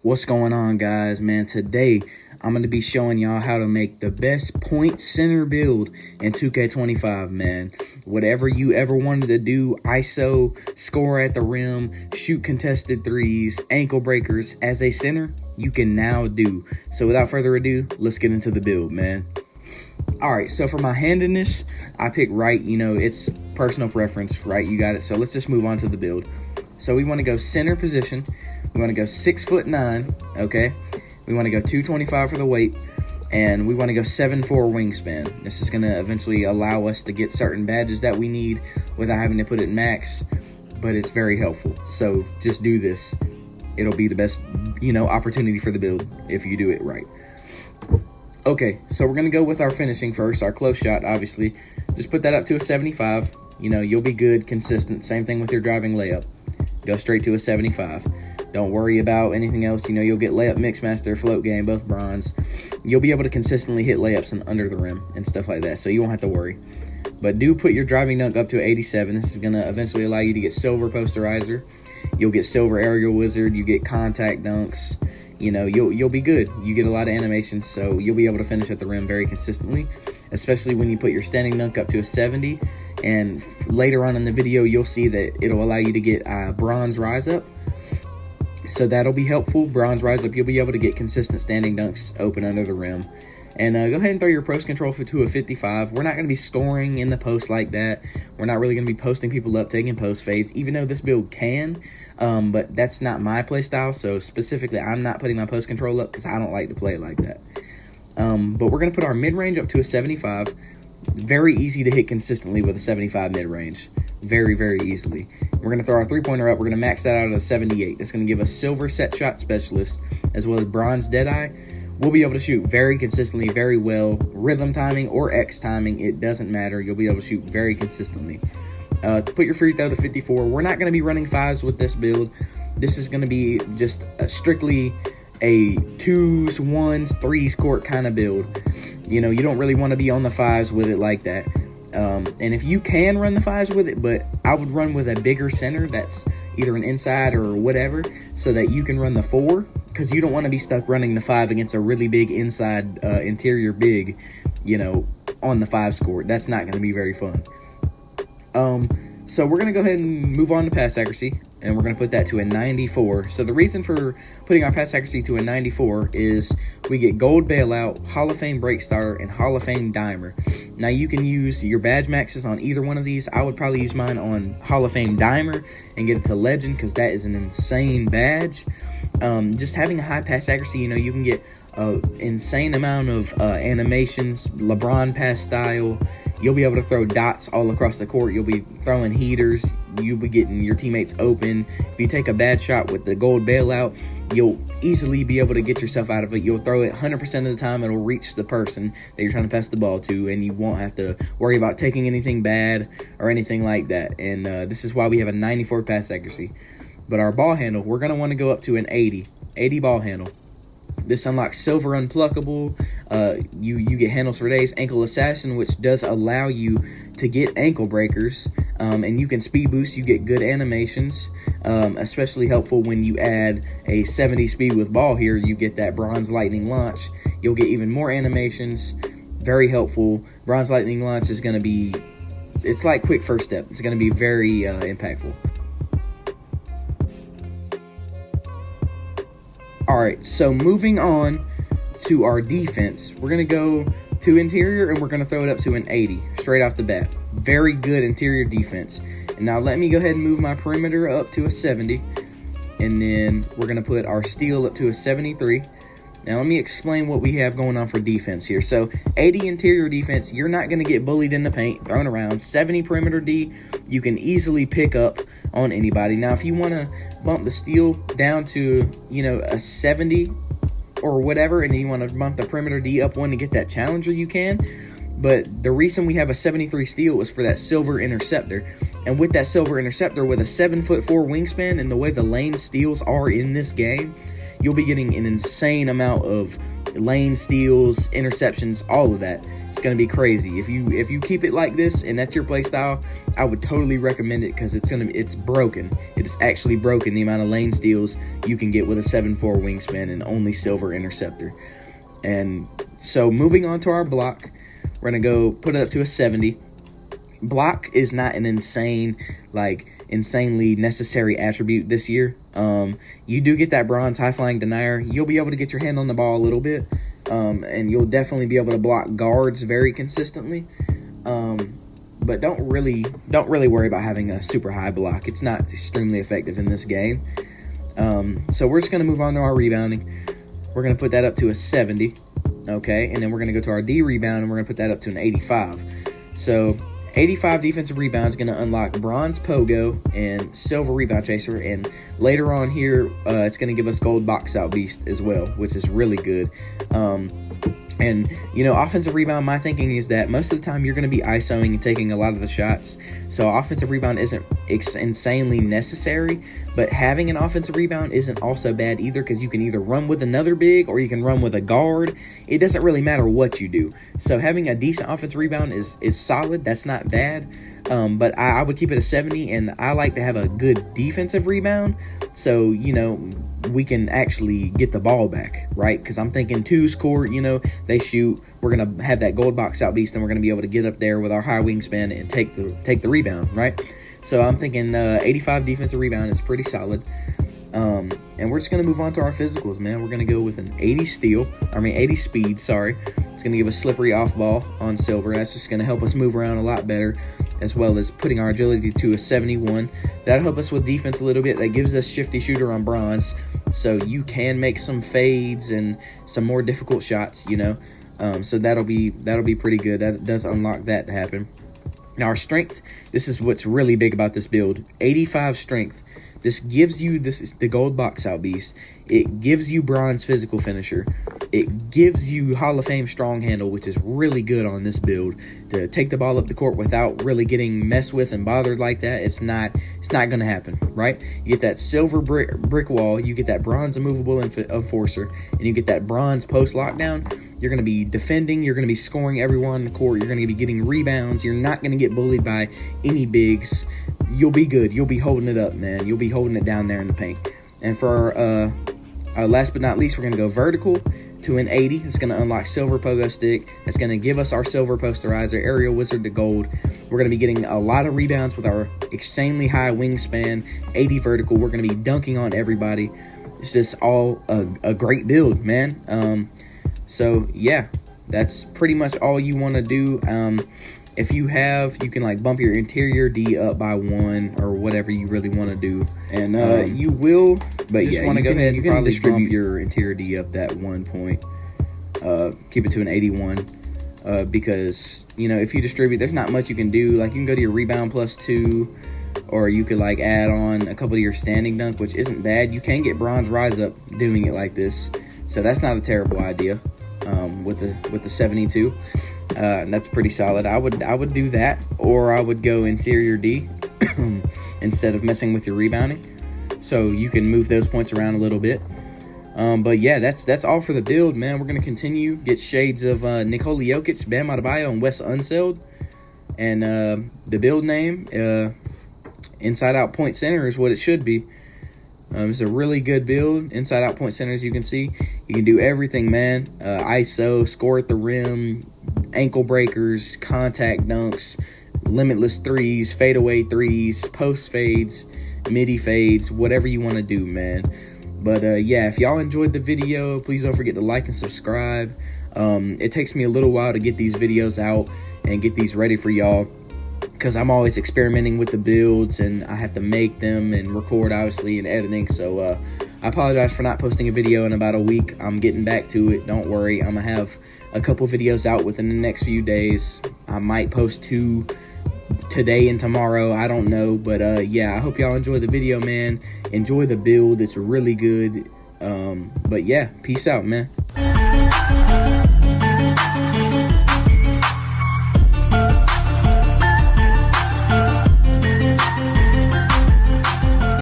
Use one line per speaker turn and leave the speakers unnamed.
What's going on, guys? Man, today I'm going to be showing y'all how to make the best point center build in 2K25, man. Whatever you ever wanted to do, ISO, score at the rim, shoot contested threes, ankle breakers as a center, you can now do. So without further ado, let's get into the build, man. Alright, so for my handedness, I picked right. You know, it's personal preference, right? You got it. So let's just move on to the build. So we want to go center position. We want to go 6'9", okay? We want to go 225 for the weight, and we want to go 7'4" wingspan. This is going to eventually allow us to get certain badges that we need without having to put it max, but it's very helpful. So just do this. It'll be the best, opportunity for the build if you do it right. Okay, so we're going to go with our finishing first, our close shot, obviously. Just put that up to a 75. You'll be good, consistent. Same thing with your driving layup. Go straight to a 75. Don't worry about anything else. You'll get layup, mix master, float game, both bronze. You'll be able to consistently hit layups under the rim and stuff like that, so you won't have to worry. But do put your driving dunk up to 87. This is going to eventually allow you to get silver posterizer. You'll get silver aerial wizard. You get contact dunks. You'll be good. You get a lot of animations, so you'll be able to finish at the rim very consistently, especially when you put your standing dunk up to a 70. And later on in the video, you'll see that it'll allow you to get bronze rise up. So that'll be helpful. Bronze rise up, you'll be able to get consistent standing dunks open under the rim. And go ahead and throw your post control to a 55. We're not going to be scoring in the post like that. We're not really going to be posting people up, taking post fades, even though this build can. But that's not my play style. So specifically, I'm not putting my post control up because I don't like to play like that. But we're going to put our mid-range up to a 75. Very easy to hit consistently with a 75 mid-range. Very, very easily. We're going to throw our three-pointer up. We're going to max that out at a 78. That's going to give us silver set shot specialist as well as bronze deadeye. We'll be able to shoot very consistently, very well. Rhythm timing or X timing, it doesn't matter. You'll be able to shoot very consistently. Put your free throw to 54. We're not going to be running fives with this build. This is going to be just strictly a 2s, 1s, 3s court kind of build. You don't really want to be on the fives with it like that. And if you can run the fives with it, but I would run with a bigger center that's either an inside or whatever, so that you can run the 4, because you don't want to be stuck running the 5 against a really big inside interior big, on the 5s court. That's not going to be very fun. So we're going to go ahead and move on to pass accuracy, and we're going to put that to a 94. So the reason for putting our pass accuracy to a 94 is we get gold bailout, Hall of Fame break starter, and Hall of Fame dimer. Now you can use your badge maxes on either one of these. I would probably use mine on Hall of Fame dimer and get it to legend because that is an insane badge. Just having a high pass accuracy, you can get an insane amount of animations, LeBron pass style. You'll be able to throw dots all across the court. You'll be throwing heaters. You'll be getting your teammates open. If you take a bad shot with the gold bailout, you'll easily be able to get yourself out of it. You'll throw it 100% of the time. It'll reach the person that you're trying to pass the ball to, and you won't have to worry about taking anything bad or anything like that. And this is why we have a 94 pass accuracy. But our ball handle, we're going to want to go up to an 80 ball handle. This unlocks silver unpluckable. You get handles for days, ankle assassin, which does allow you to get ankle breakers, and you can speed boost. You get good animations, especially helpful when you add a 70 speed with ball here. You get that bronze lightning launch. You'll get even more animations. Very helpful. Bronze lightning launch is going to be, it's like quick first step. It's going to be very impactful. Alright, so moving on to our defense, we're going to go to interior and we're going to throw it up to an 80 straight off the bat. Very good interior defense. And now let me go ahead and move my perimeter up to a 70. And then we're going to put our steal up to a 73. Now let me explain what we have going on for defense here. So 80 interior defense, you're not going to get bullied in the paint, thrown around. 70 perimeter D, you can easily pick up on anybody. Now if you want to bump the steal down to, a 70 or whatever, and you want to bump the perimeter D up one to get that challenger, you can. But the reason we have a 73 steal is for that silver interceptor. And with that silver interceptor, with a 7'4" wingspan and the way the lane steals are in this game, you'll be getting an insane amount of lane steals, interceptions, all of that. It's going to be crazy. If you keep it like this and that's your play style, I would totally recommend it, because it's broken. It is actually broken, the amount of lane steals you can get with a 7'4" wingspan and only silver interceptor. And so moving on to our block, we're going to go put it up to a 70. Block is not an insanely necessary attribute this year. You do get that bronze high flying denier. You'll be able to get your hand on the ball a little bit, and you'll definitely be able to block guards very consistently. But don't really worry about having a super high block. It's not extremely effective in this game. So we're just gonna move on to our rebounding. We're gonna put that up to a 70. Okay, and then we're gonna go to our D rebound, and we're gonna put that up to an 85. So 85 defensive rebound is going to unlock bronze pogo and silver rebound chaser, and later on here it's going to give us gold box out beast as well, which is really good. And offensive rebound, my thinking is that most of the time you're going to be isoing and taking a lot of the shots, so offensive rebound isn't insanely necessary, but having an offensive rebound isn't also bad either, because you can either run with another big or you can run with a guard. It doesn't really matter what you do. So having a decent offensive rebound is solid. That's not bad. But I would keep it a 70, and I like to have a good defensive rebound, so we can actually get the ball back, right? Because I'm thinking twos court, they shoot, we're gonna have that gold box out beast, and we're gonna be able to get up there with our high wingspan and take the rebound, right? So I'm thinking 85 defensive rebound is pretty solid. And we're just gonna move on to our physicals, man. We're gonna go with an 80 speed. Sorry, it's gonna give us slippery off ball on silver. That's just gonna help us move around a lot better, as well as putting our agility to a 71. That'll help us with defense a little bit. That gives us shifty shooter on bronze, so you can make some fades and some more difficult shots, so that'll be pretty good. That does unlock that to happen. Now our strength, this is what's really big about this build. 85 strength. This is the gold box out beast. It gives you bronze physical finisher. It gives you Hall of Fame strong handle, which is really good on this build. To take the ball up the court without really getting messed with and bothered like that, it's not going to happen, right? You get that silver brick wall, you get that bronze immovable enforcer, and you get that bronze post lockdown. You're going to be defending, you're going to be scoring everyone on the court, you're going to be getting rebounds, you're not going to get bullied by any bigs. You'll be good. You'll be holding it up, man. You'll be holding it down there in the paint. And for our last but not least, we're going to go vertical to an 80. It's going to unlock silver pogo stick. It's going to give us our silver posterizer, aerial wizard to gold. We're going to be getting a lot of rebounds with our extremely high wingspan, 80 vertical. We're going to be dunking on everybody. It's just all a great build, man. So yeah, that's pretty much all you want to do. If you can bump your interior D up by 1 or whatever you really want to do, and you will. But you want to go ahead and probably distribute your interior D up that 1 point. Keep it to an 81, because if you distribute, there's not much you can do. Like, you can go to your rebound +2, or you could add on a couple of your standing dunk, which isn't bad. You can get bronze rise up doing it like this, so that's not a terrible idea. With the 72. And that's pretty solid. I would do that, or I would go interior D instead of messing with your rebounding, so you can move those points around a little bit. But yeah, that's all for the build, man. We're gonna continue, get shades of Nikola Jokic, Bam Adebayo, and Wes Unseld, and the build name inside out point center is what it should be. It's a really good build. Inside out point center, as you can see, you can do everything, man. ISO, score at the rim, ankle breakers, contact dunks, limitless threes, fadeaway threes, post fades, midi fades, whatever you want to do, man. But yeah, if y'all enjoyed the video, please don't forget to like and subscribe. It takes me a little while to get these videos out and get these ready for y'all, because I'm always experimenting with the builds, and I have to make them and record, obviously, and editing. So I apologize for not posting a video in about a week. I'm getting back to it. Don't worry. I'm going to have a couple videos out within the next few days. I might post 2 today and tomorrow. I don't know. But yeah, I hope y'all enjoy the video, man. Enjoy the build. It's really good. But yeah, peace out, man.